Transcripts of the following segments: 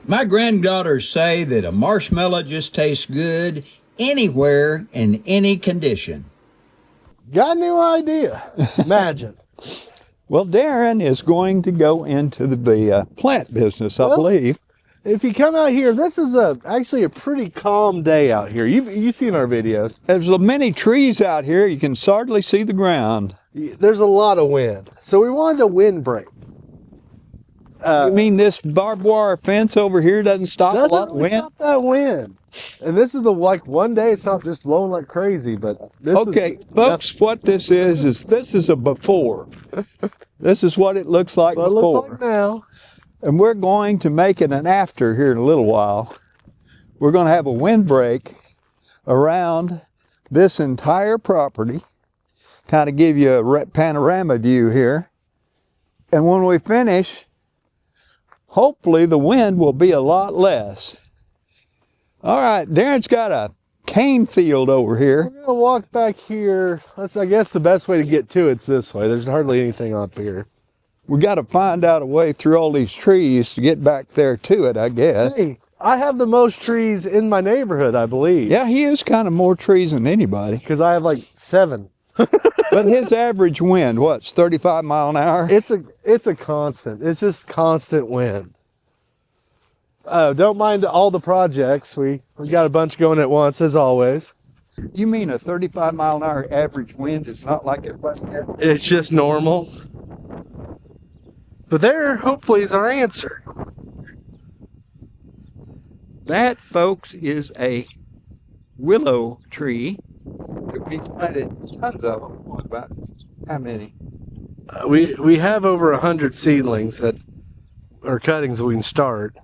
My granddaughters say that a marshmallow just tastes good anywhere in any condition. Got a new idea. Imagine. Well, Darren is going to go into the plant business, I believe. If you come out here, this is actually a pretty calm day out here. You've seen our videos. There's many trees out here. You can hardly see the ground. There's a lot of wind. So we wanted a windbreak. You mean this barbed wire fence over here doesn't stop a lot of wind? Stop that wind. And this is one day it's not just blowing like crazy, but this okay, folks, what this is this is a before. This is what it looks like before. It looks like now. And we're going to make it an after here in a little while. We're going to have a windbreak around this entire property, kind of give you a panorama view here. And when we finish, hopefully the wind will be a lot less. All right, Darren's got a cane field over here. We're gonna walk back here. I guess the best way to get to it's this way. There's hardly anything up here. We got to find out a way through all these trees to get back there to it, I guess. Hey, I have the most trees in my neighborhood, I believe. Yeah, he is kind of more trees than anybody. Because I have like 7. But his average wind, what's 35 mile an hour? It's a constant. It's just constant wind. Don't mind all the projects. We got a bunch going at once, as always. You mean a 35 mile an hour average wind is not like everybody else? It's just normal. But there, hopefully, is our answer. That, folks, is a willow tree. We planted tons of them. About how many? We have over 100 seedlings that are cuttings that we can start.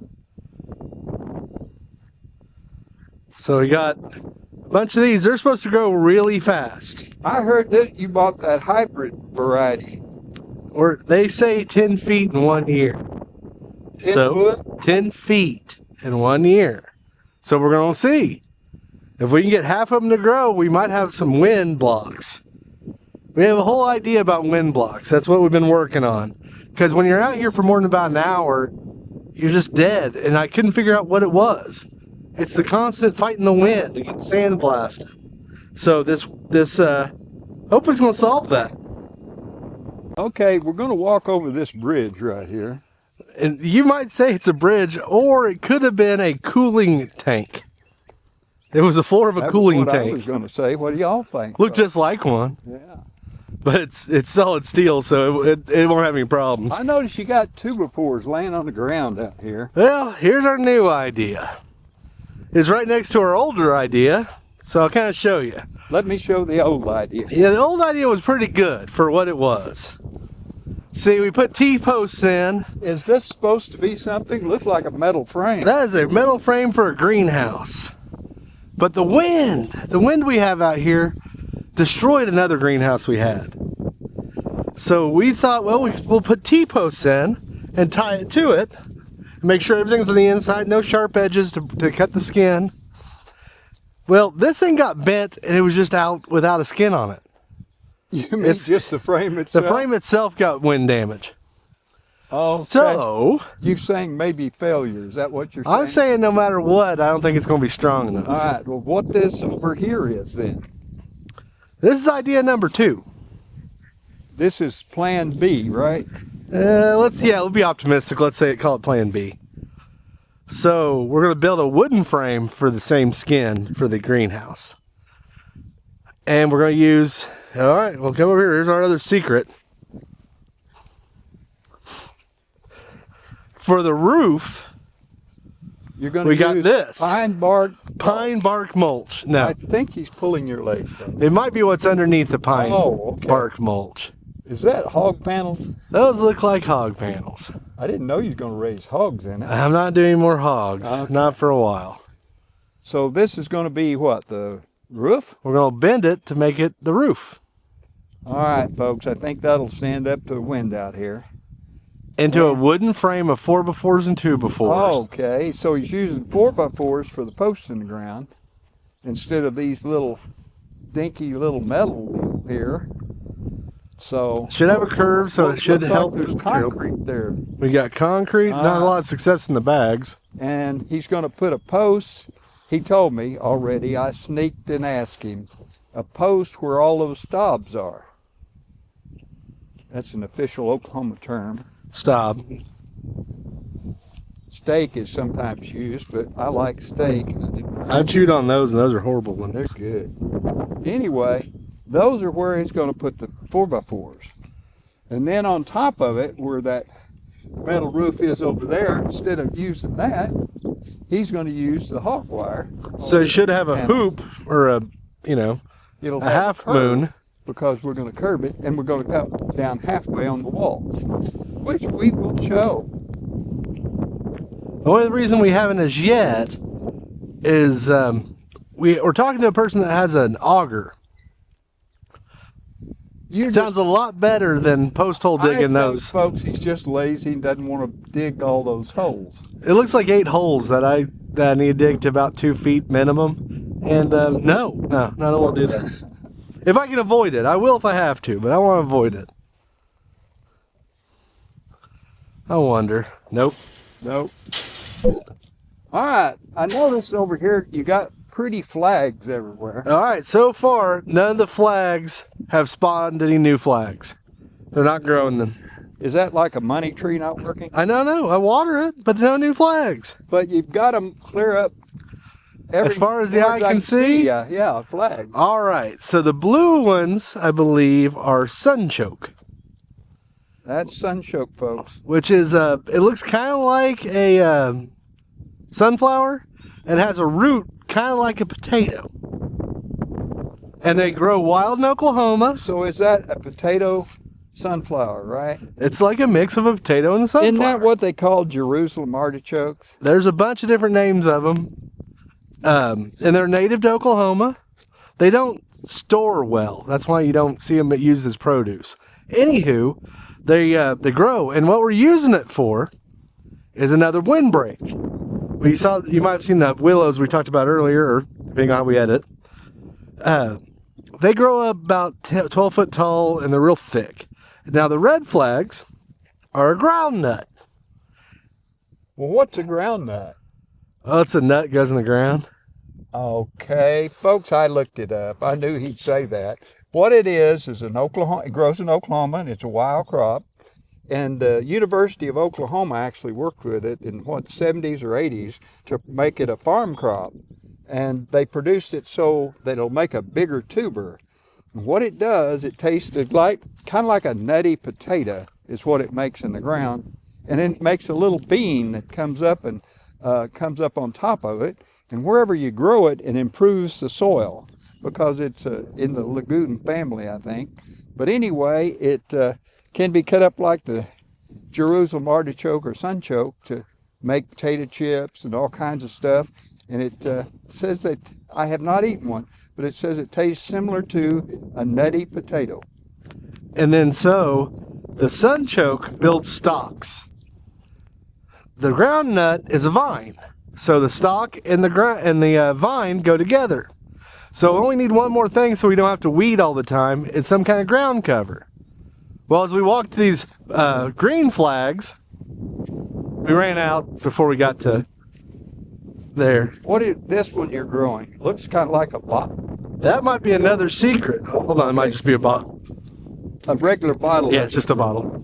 So we got a bunch of these. They're supposed to grow really fast. I heard that you bought that hybrid variety. Or they say 10 feet in 1 year. 10 foot? 10 feet in 1 year. So we're going to see. If we can get half of them to grow, we might have some wind blocks. We have a whole idea about wind blocks. That's what we've been working on. Because when you're out here for more than about an hour, you're just dead. And I couldn't figure out what it was. It's the constant fighting the wind to get sandblasted. So this hopefully it's going to solve that. Okay, we're going to walk over this bridge right here. And you might say it's a bridge, or it could have been a cooling tank. It was the floor of a cooling tank. I was going to say, what do y'all think? Looked just like one. Yeah. But it's solid steel, so it won't have any problems. I noticed you got 2x4s laying on the ground out here. Well, here's our new idea. It's right next to our older idea, so I'll kind of show you. Let me show the old idea. Yeah, the old idea was pretty good for what it was. See, we put T-posts in. Is this supposed to be something? Looks like a metal frame. That is a metal frame for a greenhouse. But the wind we have out here destroyed another greenhouse we had. So we thought, well, we'll put T-posts in and tie it to it. Make sure everything's on the inside, no sharp edges to cut the skin. Well, this thing got bent and it was just out without a skin on it. You mean just the frame itself? The frame itself got wind damage. Oh, okay. So you're saying maybe failure. Is that what you're saying? I'm saying no matter what, I don't think it's going to be strong enough. All right. Well, what this over here is then? This is idea number 2. This is Plan B, right? Let's be optimistic. Let's call it Plan B. So we're going to build a wooden frame for the same skin for the greenhouse. And we're going to use, all right, well, come over here. Here's our other secret. For the roof, we got this pine bark mulch. No, I think he's pulling your leg. It might be what's underneath the pine bark mulch. Is that hog panels? Those look like hog panels. I didn't know you were going to raise hogs in it. I'm not doing more hogs. Okay. Not for a while. So this is going to be what, the roof? We're going to bend it to make it the roof. All right, folks. I think that'll stand up to the wind out here. Into a wooden frame of 4x4s and 2x4s. Okay, so he's using 4x4s for the posts in the ground instead of these little dinky little metal here. So Should have a curve, so it should looks help. like there's concrete there. We got concrete, not a lot of success in the bags. And he's going to put a post. He told me already. I sneaked and asked him a post where all those stobs are. That's an official Oklahoma term. Stop. Steak is sometimes used, but I like steak. I've chewed on those, and those are horrible ones. They're good. Anyway, those are where he's going to put the 4x4s. And then on top of it, where that metal roof is over there, instead of using that, he's going to use the hog wire. So you should have a hoop or a, It'll a half moon. Because we're going to curb it, and we're going to come down halfway on the walls, which we will show. The only reason we haven't as yet is we're talking to a person that has an auger. It sounds a lot better than post hole digging those. Folks, he's just lazy and doesn't want to dig all those holes. It looks like 8 holes that I need to dig to about 2 feet minimum. And no, I don't want to do that. If I can avoid it, I will if I have to, but I want to avoid it. I wonder. Nope. All right, I noticed over here you got pretty flags everywhere. All right, so far, none of the flags have spawned any new flags. They're not growing them. Is that like a money tree not working? I don't know. I water it, but no new flags. But you've got them clear up. As far as the eye can see? Yeah, flags. All right, so the blue ones, I believe, are Sunchoke. That's Sunchoke, folks. Which is, it looks kind of like a sunflower. It has a root kind of like a potato. And they grow wild in Oklahoma. So is that a potato sunflower, right? It's like a mix of a potato and a sunflower. Isn't that what they call Jerusalem artichokes? There's a bunch of different names of them. And they're native to Oklahoma. They don't store well. That's why you don't see them used as produce. Anywho, they grow. And what we're using it for is another windbreak. You might have seen the willows we talked about earlier, or depending on how we edit. They grow up about 12 foot tall, and they're real thick. Now, the red flags are a groundnut. Well, what's a groundnut? Oh, it's a nut that goes in the ground. Okay, folks, I looked it up. I knew he'd say that. What it is an Oklahoma. It grows in Oklahoma, and it's a wild crop. And the University of Oklahoma actually worked with it in the 70s or 80s to make it a farm crop. And they produced it so that it'll make a bigger tuber. And what it does, it tasted like kind of like a nutty potato is what it makes in the ground. And then it makes a little bean that comes up and comes up on top of it. And wherever you grow it, it improves the soil because it's in the legume family, I think. But anyway, it can be cut up like the Jerusalem artichoke or sunchoke to make potato chips and all kinds of stuff. And it says that, I have not eaten one, but it says it tastes similar to a nutty potato. And then so, the sunchoke builds stalks. The groundnut is a vine. So the stalk and the vine go together. So we only need one more thing so we don't have to weed all the time. It's some kind of ground cover. Well, as we walked to these green flags, we ran out before we got to there. What is this one you're growing? Looks kind of like a bottle. That might be another secret. Hold on, it might just be a bottle. A regular bottle. Yeah, it's just a bottle.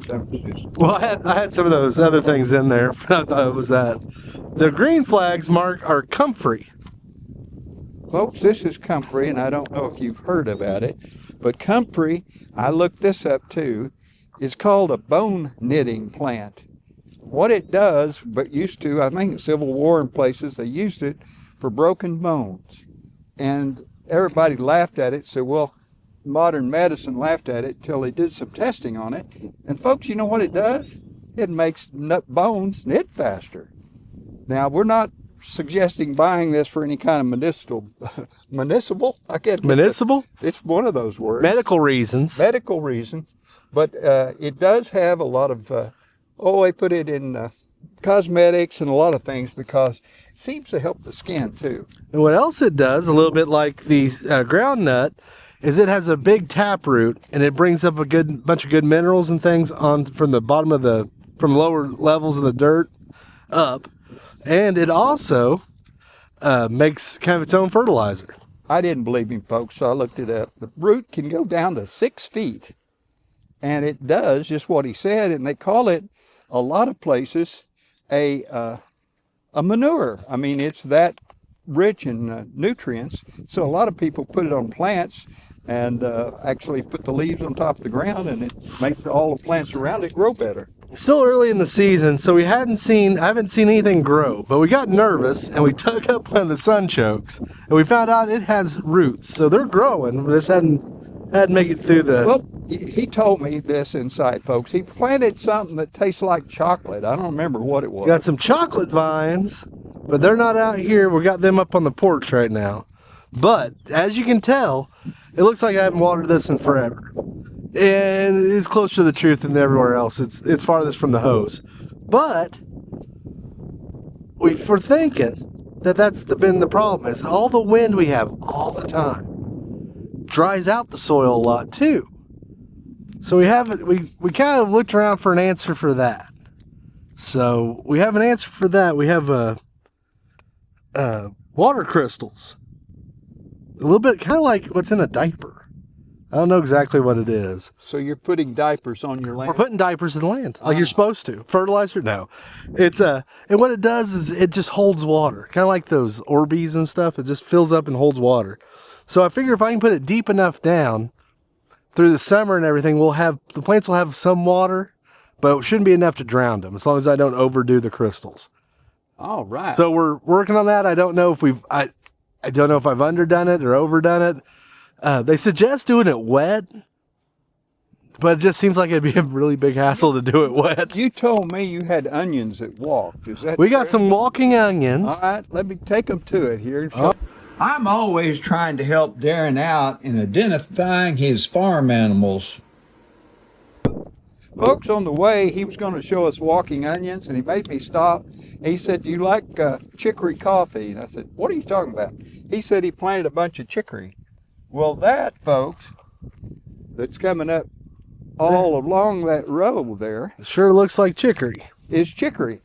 Well, I had some of those other things in there, but I thought it was that. The green flags are Comfrey. Folks, this is Comfrey, and I don't know if you've heard about it, but Comfrey, I looked this up too, is called a bone knitting plant. What it does, but used to, I think in Civil War and places, they used it for broken bones. And everybody laughed at it, so well, modern medicine laughed at it till they did some testing on it. And folks, you know what it does? It makes bones knit faster. Now, we're not suggesting buying this for any kind of municipal? I can't. Municipal? It's one of those words. Medical reasons. Medical reasons. But it does have a lot of, they put it in cosmetics and a lot of things because it seems to help the skin too. And what else it does, a little bit like the groundnut, is it has a big tap root, and it brings up a good bunch of good minerals and things on from the bottom of from lower levels of the dirt up, and it also makes kind of its own fertilizer. I didn't believe him, folks, so I looked it up. The root can go down to 6 feet, and it does just what he said, and they call it, a lot of places, a manure. I mean, it's that rich in nutrients, so a lot of people put it on plants and actually put the leaves on top of the ground, and it makes all the plants around it grow better. Still early in the season, so I haven't seen anything grow, but we got nervous and we dug up one of the sunchokes and we found out it has roots, so they're growing. We just hadn't make it through the. Well, he told me this inside, folks. He planted something that tastes like chocolate. I don't remember what it was. Got some chocolate vines, but they're not out here. We got them up on the porch right now. But as you can tell, it looks like I haven't watered this in forever. And it's closer to the truth than everywhere else. It's farthest from the hose. But we're thinking that that's been the problem, is all the wind we have all the time dries out the soil a lot too. So we kind of looked around for an answer for that. So we have an answer for that. We have water crystals. A little bit kind of like what's in a diaper. I don't know exactly what it is. So you're putting diapers on your land? We're putting diapers in the land, like you're supposed to. Fertilizer? No. It's and what it does is it just holds water. Kind of like those Orbeez and stuff. It just fills up and holds water. So I figure if I can put it deep enough down through the summer and everything, the plants will have some water, but it shouldn't be enough to drown them, as long as I don't overdo the crystals. All right. So we're working on that. I don't know if I don't know if I've underdone it or overdone it. They suggest doing it wet, but it just seems like it'd be a really big hassle to do it wet. You told me you had onions that walked. Is that We got true? some walking onions. All right, let me take them to it here. I'm always trying to help Darren out in identifying his farm animals. Folks, on the way, he was going to show us walking onions, and he made me stop. He said, "Do you like chicory coffee?" And I said, "What are you talking about?" He said he planted a bunch of chicory. Well, that, folks, that's coming up all along that row there, It sure looks like chicory. is chicory.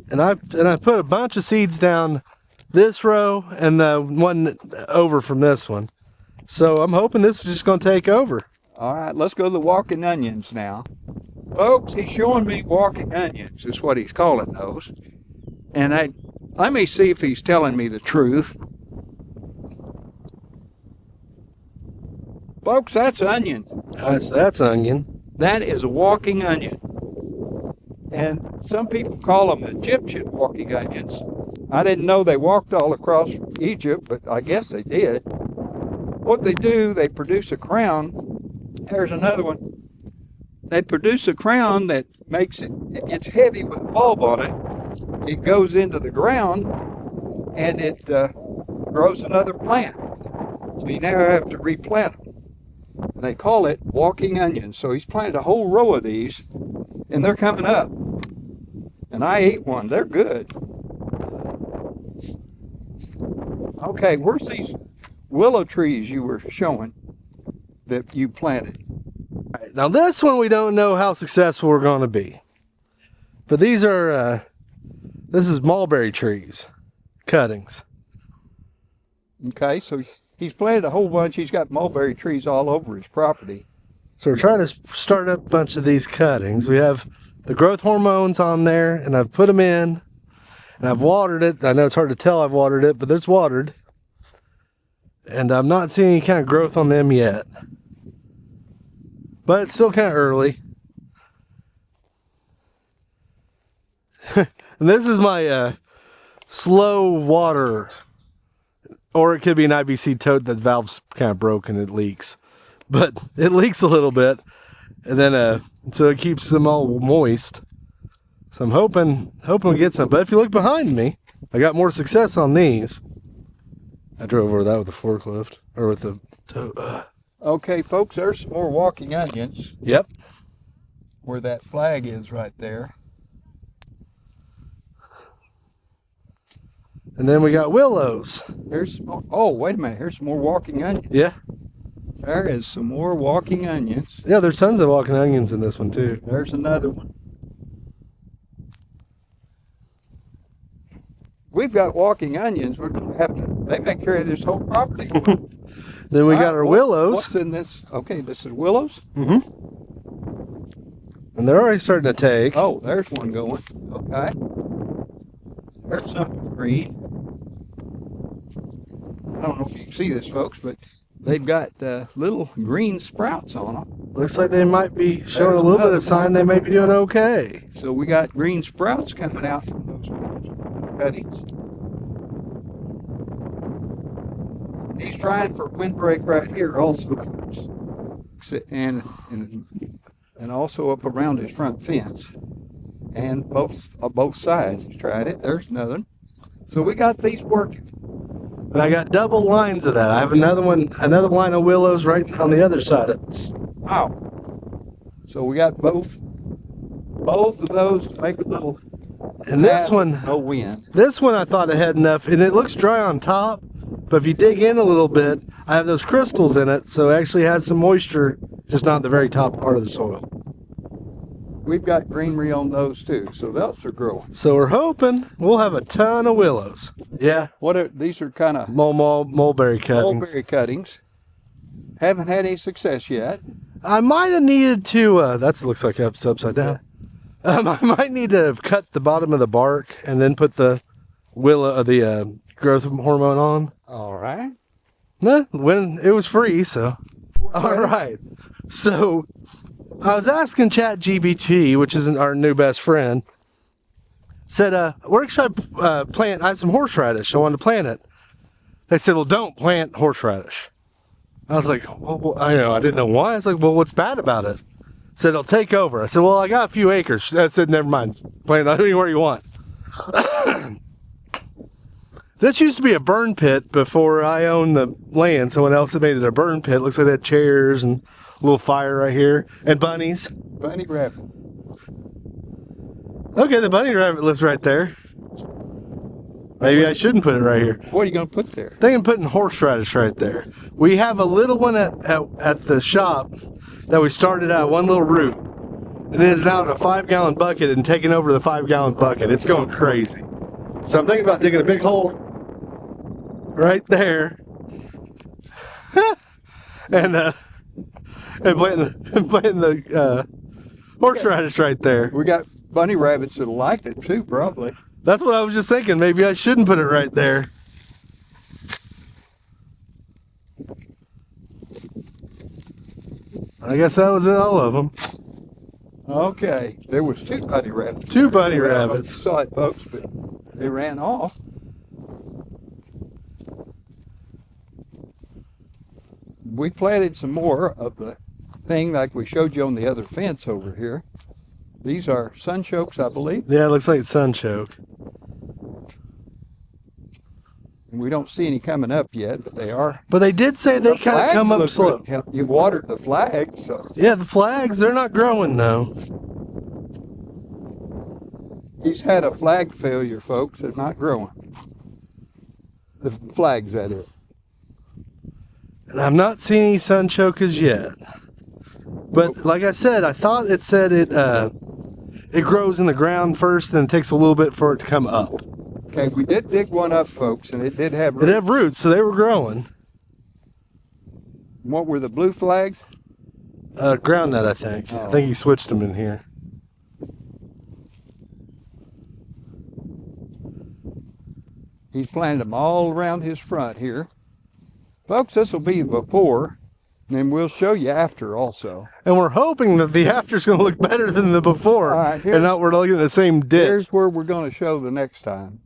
And I put a bunch of seeds down this row and the one over from this one. So I'm hoping this is just going to take over. All right, let's go to the walking onions now. Folks, he's showing me walking onions, is what he's calling those. And let me see if he's telling me the truth. Folks, that's onion. That's onion. That is a walking onion. And some people call them Egyptian walking onions. I didn't know they walked all across Egypt, but I guess they did. What they do, they produce a crown. There's another one. They produce a crown that makes it gets heavy with a bulb on it. It goes into the ground and it grows another plant. So you never have to replant them. They call it walking onions. So he's planted a whole row of these, and they're coming up. And I ate one. They're good. Okay, where's these willow trees you were showing that you planted? Now this one we don't know how successful we're going to be. But these are, this is mulberry trees, cuttings. Okay, so he's planted a whole bunch. He's got mulberry trees all over his property. So we're trying to start up a bunch of these cuttings. We have the growth hormones on there, and I've put them in, and I've watered it. I know it's hard to tell I've watered it, but it's watered. And I'm not seeing any kind of growth on them yet. But it's still kind of early. And this is my slow water, or it could be an IBC tote that valve's kind of broken, it leaks. But it leaks a little bit, and then so it keeps them all moist. So I'm hoping we get some. But if you look behind me, I got more success on these. I drove over that with a forklift, or with a tow. Okay, folks, there's some more walking onions Yep. where that flag is right there. And then we got willows. Here's some more, oh, wait a minute, here's some more walking onions. Yeah. There is some more walking onions. Yeah, there's tons of walking onions in this one too. There's another one. We've got walking onions. We're going to have to, they may carry this whole property. Then we got our willows. What's in this? Okay, this is willows. And they're already starting to take. Oh, there's one going. Okay. There's something green. I don't know if you can see this, folks, but they've got little green sprouts on them. Looks like they might be showing a little bit of sign they may be doing okay. So we got green sprouts coming out from those cuttings. He's trying for windbreak right here also, folks. And also up around his front fence. And both sides. He's tried it. There's another one. So we got these working. And I got double lines of that. I have another line of willows right on the other side of this. Wow. So we got both of those to make a little. And this one, no wind. This one I thought it had enough, and it looks dry on top, but if you dig in a little bit, I have those crystals in it, so it actually has some moisture, just not the very top part of the soil. We've got greenery on those too, so those are growing. So we're hoping we'll have a ton of willows. Yeah. These are kind of mulberry cuttings. mulberry cuttings. Haven't had any success yet. I might have needed to, that looks like it's upside down. I might need to have cut the bottom of the bark and then put the growth hormone on. All right. When it was free, so. All right. So I was asking ChatGPT, which is our new best friend, said, where should I plant? I have some horseradish. I wanted to plant it. They said, well, don't plant horseradish. I was like, well, I didn't know why. I was like, well, what's bad about it? Said it'll take over. I said, well, I got a few acres. I said, never mind. Plant it anywhere you want. This used to be a burn pit before I owned the land. Someone else had made it a burn pit. Looks like they had chairs and a little fire right here. And bunnies. Bunny rabbit. Okay, the bunny rabbit lives right there. Maybe I shouldn't put it right here. What are you going to put there? I think I'm putting horseradish right there. We have a little one at the shop that we started out, one little root. And it is now in a 5-gallon bucket and taking over the 5-gallon bucket. It's going crazy. So I'm thinking about digging a big hole right there. and planting the horseradish right there. We got bunny rabbits that'll like it too, probably. That's what I was just thinking. Maybe I shouldn't put it right there. I guess that was all of them. Okay. There was 2 bunny rabbits. 2 bunny rabbits. You saw it, folks, but they ran off. We planted some more of the thing like we showed you on the other fence over here. These are sunchokes, I believe. Yeah, it looks like sunchoke. And we don't see any coming up yet, but they are. But they did say they kind of come up slow. You watered the flags, so. Yeah, the flags, they're not growing though. He's had a flag failure, folks. They're not growing. The flags, that is. And I'm not seeing any sunchokers yet. But like I said, I thought it said it grows in the ground first, then it takes a little bit for it to come up. Okay, we did dig one up, folks, and it did have roots. It had roots, so they were growing. What were the blue flags? Groundnut, I think. Oh. I think he switched them in here. He's planted them all around his front here. Folks, this will be before, and then we'll show you after also. And we're hoping that the after's going to look better than the before. All right, and not we're looking at the same ditch. Here's where we're going to show the next time.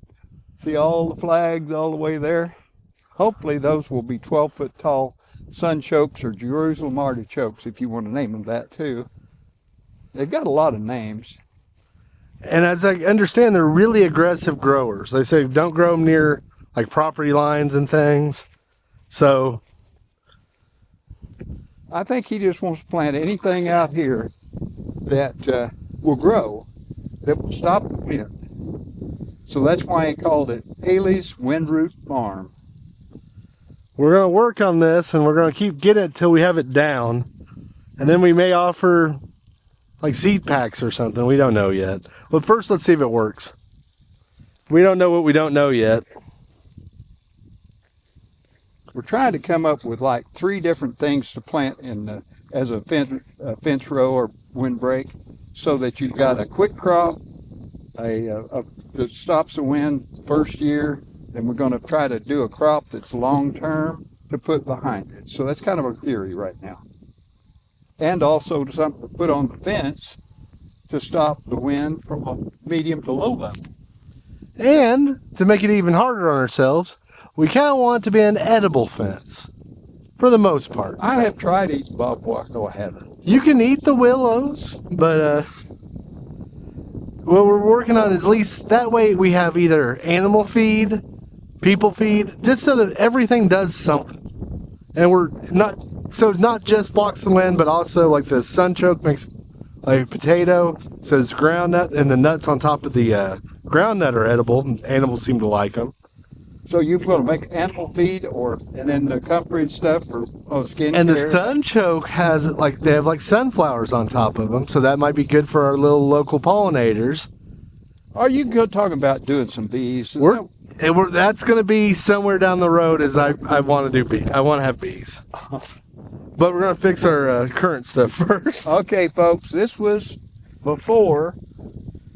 See all the flags all the way there? Hopefully those will be 12-foot tall sunchokes or Jerusalem artichokes, if you want to name them that too. They've got a lot of names. And as I understand, they're really aggressive growers. They say don't grow them near like property lines and things. So I think he just wants to plant anything out here that will grow, that will stop the wind. So that's why he called it Haley's Windroot Farm. we're going to work on this, and we're going to keep getting it till we have it down. And then we may offer like seed packs or something. We don't know yet. But first, let's see if it works. We don't know what we don't know yet. We're trying to come up with like 3 different things to plant in as a fence row or windbreak, so that you've got a quick crop, that stops the wind first year. Then we're going to try to do a crop that's long term to put behind it. So that's kind of a theory right now. And also something to put on the fence to stop the wind from a medium to low level. And to make it even harder on ourselves, we kind of want it to be an edible fence, for the most part. I have tried eating bobwhite. No, I haven't. You can eat the willows, but what we're working on is at least that way we have either animal feed, people feed, just so that everything does something. And we're not, so it's not just blocks the wind, but also like the sunchoke makes like potato, so it's groundnut, and the nuts on top of the groundnut are edible, and animals seem to like them. So you're going to make animal feed, and then the Comfrey stuff for skin And the care? Sunchoke has they have like sunflowers on top of them, so that might be good for our little local pollinators. Are you talking about doing some bees? That's going to be somewhere down the road. As I want to do bees. I want to have bees, but we're going to fix our current stuff first. Okay, folks, this was before,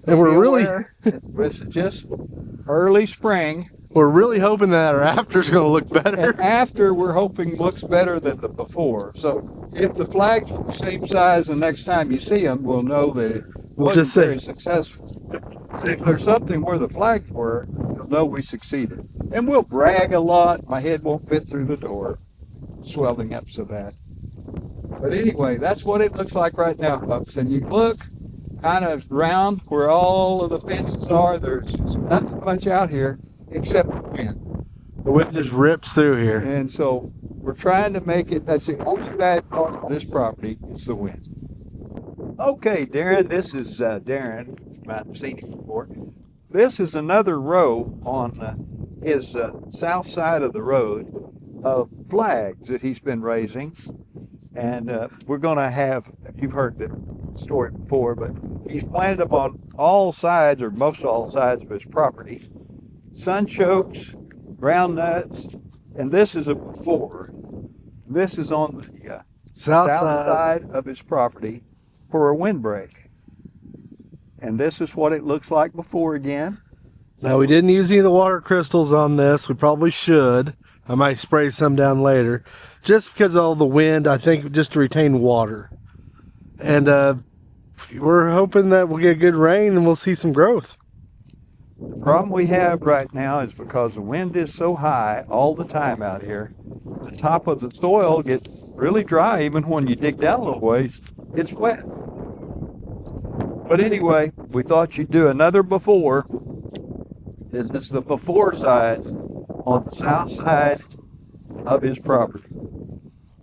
And this is just early spring. we're really hoping that our after's going to look better. And after, we're hoping looks better than the before. So if the flags are the same size the next time you see them, we'll know that it wasn't very successful. If there's something where the flags were, you'll know we succeeded. And we'll brag a lot. My head won't fit through the door, swelling up so bad. But anyway, that's what it looks like right now, folks. And you look kind of round where all of the fences are. There's not much out here except the wind. The wind just rips through here. And so we're trying to make it, that's the only bad part of this property is the wind. Okay, Darren, this is Darren. You might have seen him before. This is another row on his south side of the road of flags that he's been raising. And we're going to have, you've heard the story before, but he's planted them on all sides, or most all sides of his property. Sunchokes, groundnuts, and this is a before. This is on the south side of his property for a windbreak. And this is what it looks like before again. Now, we didn't use any of the water crystals on this. We probably should. I might spray some down later. Just because of all the wind, I think, just to retain water. And we're hoping that we'll get good rain and we'll see some growth. The problem we have right now is because the wind is so high all the time out here, the top of the soil gets really dry. Even when you dig down a little ways, it's wet. But anyway, we thought you'd do another before. This is the before side on the south side of his property.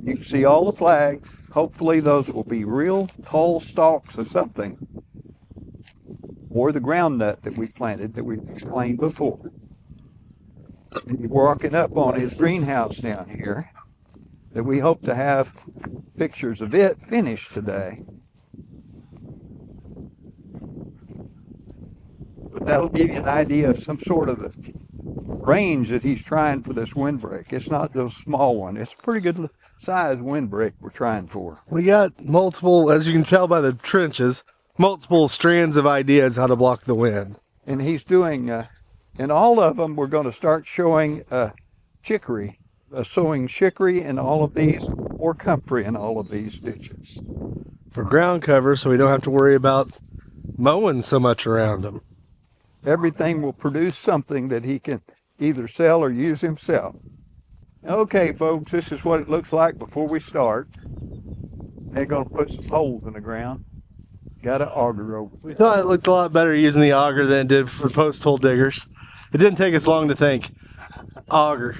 You can see all the flags. Hopefully those will be real tall stalks or something. Or the groundnut that we planted that we've explained before. And you're walking up on his greenhouse down here that we hope to have pictures of it finished today. But that'll give you an idea of some sort of the range that he's trying for this windbreak. It's not those small one. It's a pretty good size windbreak we're trying for. We got multiple, as you can tell by the trenches, multiple strands of ideas how to block the wind. And he's doing, in all of them, we're going to start showing chicory, sowing chicory in all of these, or comfrey in all of these ditches. For ground cover, so we don't have to worry about mowing so much around them. Everything will produce something that he can either sell or use himself. Okay, folks, this is what it looks like before we start. They're going to put some holes in the ground. Got an auger over. We thought it looked a lot better using the auger than it did for post hole diggers. It didn't take us long to think. Auger.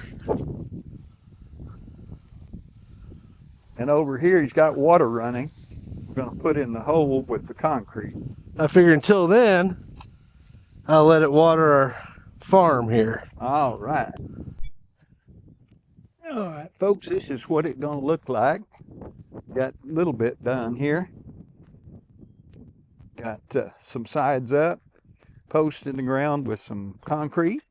And over here, he's got water running. We're going to put in the hole with the concrete. I figure until then, I'll let it water our farm here. All right. All right, folks, this is what it's going to look like. Got a little bit done here. Got some sides up, post in the ground with some concrete.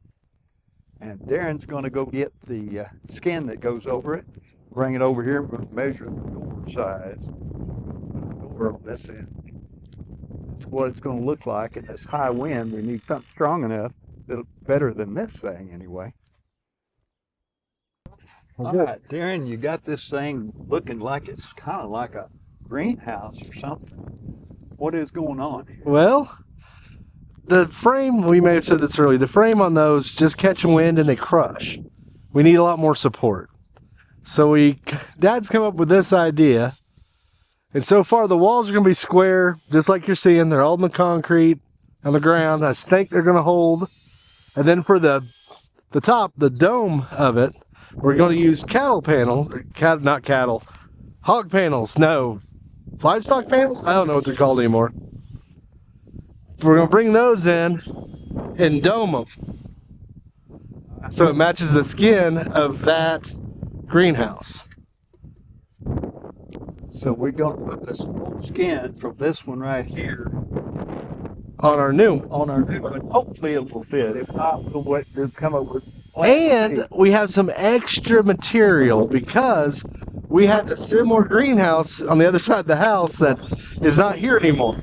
And Darren's going to go get the skin that goes over it, bring it over here. We're going to measure the door size. Door on this end. That's what it's going to look like in this high wind. We need something strong enough that'll better than this thing anyway. All right, Darren, you got this thing looking like it's kind of like a greenhouse or something. What is going on here? Well, the frame, we may have said this earlier, the frame on those just catch wind and they crush. We need a lot more support. So Dad's come up with this idea. And so far the walls are going to be square, just like you're seeing. They're all in the concrete on the ground. I think they're going to hold. And then for the top, the dome of it, we're going to use cattle panels, not cattle, hog panels, no, livestock panels? I don't know what they're called anymore. We're going to bring those in and dome them. So it matches the skin of that greenhouse. So we're going to put this old skin from this one right here On our new one. Hopefully it will fit. If not, we'll come up with. And we have some extra material because we had a similar greenhouse on the other side of the house that is not here anymore.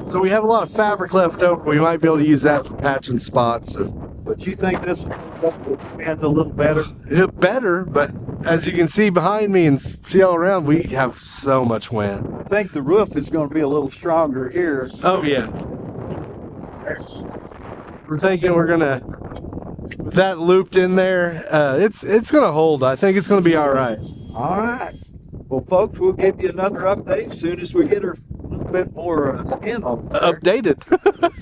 So we have a lot of fabric left over. We might be able to use that for patching spots. But you think this will bend a little better? Better, but as you can see behind me and see all around, we have so much wind. I think the roof is going to be a little stronger here. Oh yeah. We're thinking we're gonna, with that looped in there, it's gonna hold. I think it's gonna be all right. All right. Well, folks, we'll give you another update as soon as we get her a little bit more skin on there. Updated.